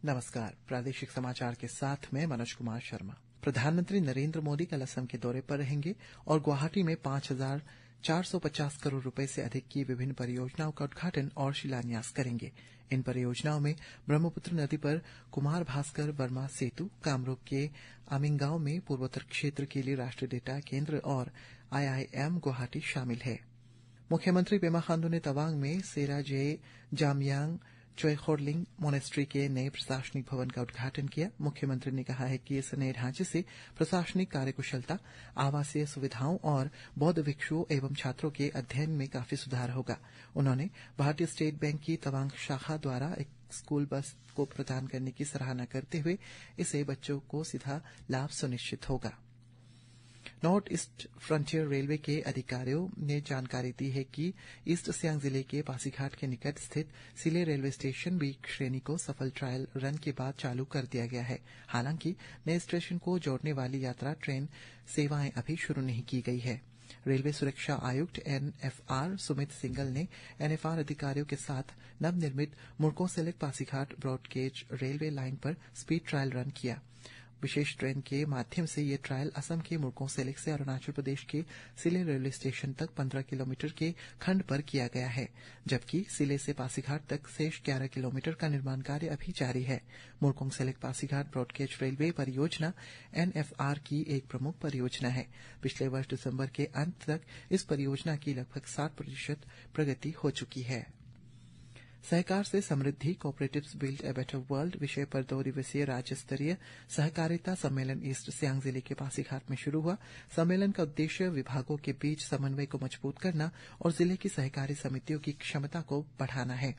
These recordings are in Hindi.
नमस्कार। प्रादेशिक समाचार के साथ मैं मनोज कुमार शर्मा। प्रधानमंत्री नरेंद्र मोदी कल असम के दौरे पर रहेंगे और गुवाहाटी में 5,450 करोड़ रुपए से अधिक की विभिन्न परियोजनाओं का उद्घाटन और शिलान्यास करेंगे। इन परियोजनाओं में ब्रह्मपुत्र नदी पर कुमार भास्कर वर्मा सेतु, कामरूप के आमिंगांव में पूर्वोत्तर क्षेत्र के लिए राष्ट्रीय डेटा केंद्र और IIM गुवाहाटी शामिल है। मुख्यमंत्री पेमा खांडू ने तवांग में सेराजे जामयांग चोइखोरलिंग मोनेस्ट्री के नए प्रशासनिक भवन का उद्घाटन किया। मुख्यमंत्री ने कहा है कि इस नए ढांचे से प्रशासनिक कार्यकुशलता, आवासीय सुविधाओं और बौद्ध भिक्षुओं एवं छात्रों के अध्ययन में काफी सुधार होगा। उन्होंने भारतीय स्टेट बैंक की तवांग शाखा द्वारा एक स्कूल बस को प्रदान करने की सराहना करते हुए इससे बच्चों को सीधा लाभ सुनिश्चित होगा। नॉर्थ ईस्ट फ्रंटियर रेलवे के अधिकारियों ने जानकारी दी है कि ईस्ट सियांग जिले के पासीघाट के निकट स्थित सिले रेलवे स्टेशन बी श्रेणी को सफल ट्रायल रन के बाद चालू कर दिया गया है। हालांकि नए स्टेशन को जोड़ने वाली यात्रा ट्रेन सेवाएं अभी शुरू नहीं की गई है। रेलवे सुरक्षा आयुक्त NFR सुमित सिंगल ने NFR अधिकारियों के साथ नवनिर्मित Murkongselek Pasighat broad gauge railway line पर स्पीड ट्रायल रन किया। विशेष ट्रेन के माध्यम से ये ट्रायल असम के मुड़को सेलेक से अरुणाचल प्रदेश के सिले रेलवे स्टेशन तक 15 किलोमीटर के खंड पर किया गया है, जबकि सिले से पासीघाट तक शेष 11 किलोमीटर का निर्माण कार्य अभी जारी है। मुड़को सेलेक पासीघाट ब्रॉडगेज रेलवे परियोजना NFR की एक प्रमुख परियोजना है। पिछले वर्ष दिसंबर के अंत तक इस परियोजना की लगभग 60% प्रगति हो चुकी है। सहकार से समृद्धि, cooperatives build a better world विषय पर 2 दिवसीय राज्य स्तरीय सहकारिता सम्मेलन ईस्ट सियांग जिले के पासीघाट में शुरू हुआ। सम्मेलन का उद्देश्य विभागों के बीच समन्वय को मजबूत करना और जिले की सहकारी समितियों की क्षमता को बढ़ाना है।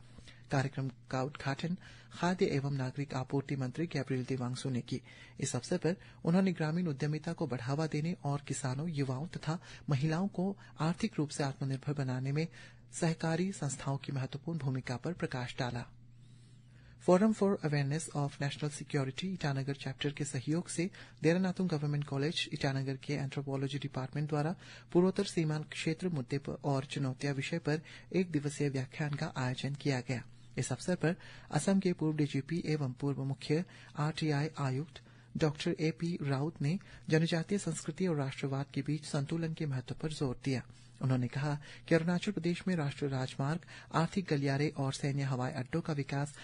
कार्यक्रम का उद्घाटन खाद्य एवं नागरिक आपूर्ति मंत्री गैब्रियल देवांगसू ने की। इस अवसर पर उन्होंने ग्रामीण उद्यमिता को बढ़ावा देने और किसानों, युवाओं तथा महिलाओं को आर्थिक रूप से आत्मनिर्भर बनाने में सहकारी संस्थाओं की महत्वपूर्ण भूमिका पर प्रकाश डाला। Forum for awareness of national security Itanagar chapter के सहयोग से देरा नातुंग गवर्नमेंट कॉलेज ईटानगर के एंथ्रोपोलॉजी डिपार्टमेंट द्वारा पूर्वोत्तर सीमांत क्षेत्र मुद्दे और चुनौतियां विषय पर 1 दिवसीय व्याख्यान का आयोजन किया गया। इस अवसर पर असम के पूर्व DGP एवं पूर्व मुख्य RTI आयुक्त डॉक्टर AP राउत ने जनजातीय संस्कृति और राष्ट्रवाद के बीच संतुलन के महत्व पर जोर दिया। उन्होंने कहा कि अरुणाचल प्रदेश में राष्ट्रीय राजमार्ग, आर्थिक गलियारे और सैन्य हवाई अड्डों का विकास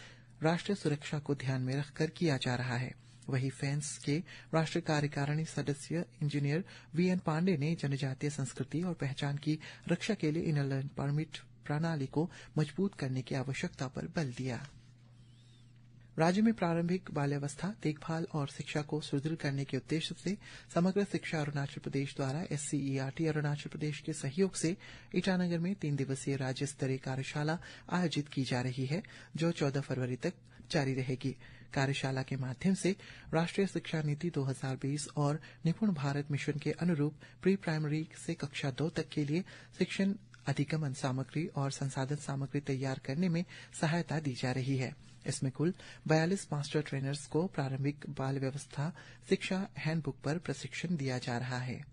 राष्ट्रीय सुरक्षा को ध्यान में रखकर किया जा रहा है। वहीं फेंस के राष्ट्रीय कार्यकारिणी सदस्य इंजीनियर VN पांडे ने जनजातीय संस्कृति और पहचान की रक्षा के लिए इनर लाइन परमिट प्रणाली को मजबूत करने की आवश्यकता पर बल दिया। राज्य में प्रारंभिक बाल्यावस्था देखभाल और शिक्षा को सुदृढ़ करने के उद्देश्य से समग्र शिक्षा अरुणाचल प्रदेश द्वारा SCERT अरुणाचल प्रदेश के सहयोग से ईटानगर में 3 दिवसीय राज्य स्तरीय कार्यशाला आयोजित की जा रही है, जो 14 फरवरी तक जारी रहेगी। कार्यशाला के माध्यम से राष्ट्रीय शिक्षा नीति 2020 और निपुण भारत मिशन के अनुरूप प्री प्राइमरी से कक्षा 2 तक के लिए शिक्षण अधिगमन सामग्री और संसाधन सामग्री तैयार करने में सहायता दी जा रही है। इसमें कुल 42 मास्टर ट्रेनर्स को प्रारंभिक बाल व्यवस्था शिक्षा हैंडबुक पर प्रशिक्षण दिया जा रहा है।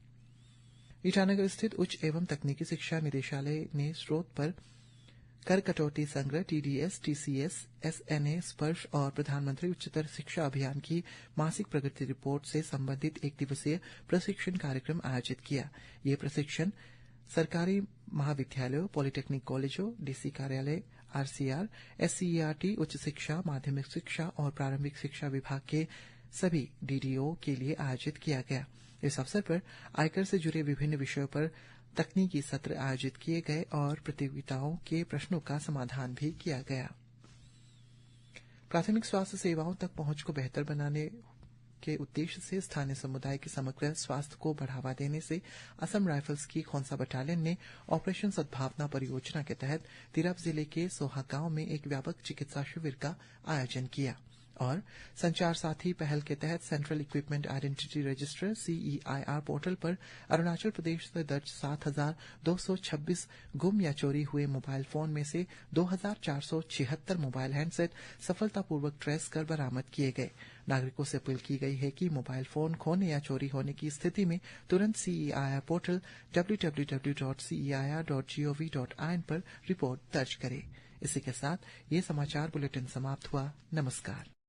ईटानगर स्थित उच्च एवं तकनीकी शिक्षा निदेशालय ने स्रोत पर कर कटौती संग्रह TDS, TCS, SNA, स्पर्श और प्रधानमंत्री उच्चतर शिक्षा अभियान की मासिक प्रगति रिपोर्ट से संबंधित 1 दिवसीय प्रशिक्षण कार्यक्रम आयोजित किया। ये प्रशिक्षण सरकारी महाविद्यालयों, पॉलिटेक्निक कॉलेजों, DC कार्यालय, RCR, SCERT, उच्च शिक्षा, माध्यमिक शिक्षा और प्रारंभिक शिक्षा विभाग के सभी DDO के लिए आयोजित किया गया। इस अवसर पर आयकर से जुड़े विभिन्न विषयों पर तकनीकी सत्र आयोजित किए गए और प्रतियोगिताओं के प्रश्नों का समाधान भी किया गया। प्राथमिक स्वास्थ्य सेवाओं तक पहुंच को बेहतर बनाने के उद्देश्य से स्थानीय समुदाय के समग्र स्वास्थ्य को बढ़ावा देने से असम राइफल्स की खोंसा बटालियन ने ऑपरेशन सद्भावना परियोजना के तहत तिरप जिले के सोहा गांव में एक व्यापक चिकित्सा शिविर का आयोजन किया और संचार साथी पहल के तहत central equipment identity register CEIR portal पर अरुणाचल प्रदेश से दर्ज 7,226 गुम या चोरी हुए मोबाइल फोन में से 2,476 मोबाइल हैंडसेट सफलतापूर्वक ट्रेस कर बरामद किए गए। नागरिकों से अपील की गई है कि मोबाइल फोन खोने या चोरी होने की स्थिति में तुरंत CEIR पोर्टल www.ceir.gov.in पर रिपोर्ट दर्ज करें। इसी के साथ ये समाचार बुलेटिन समाप्त हुआ। नमस्कार।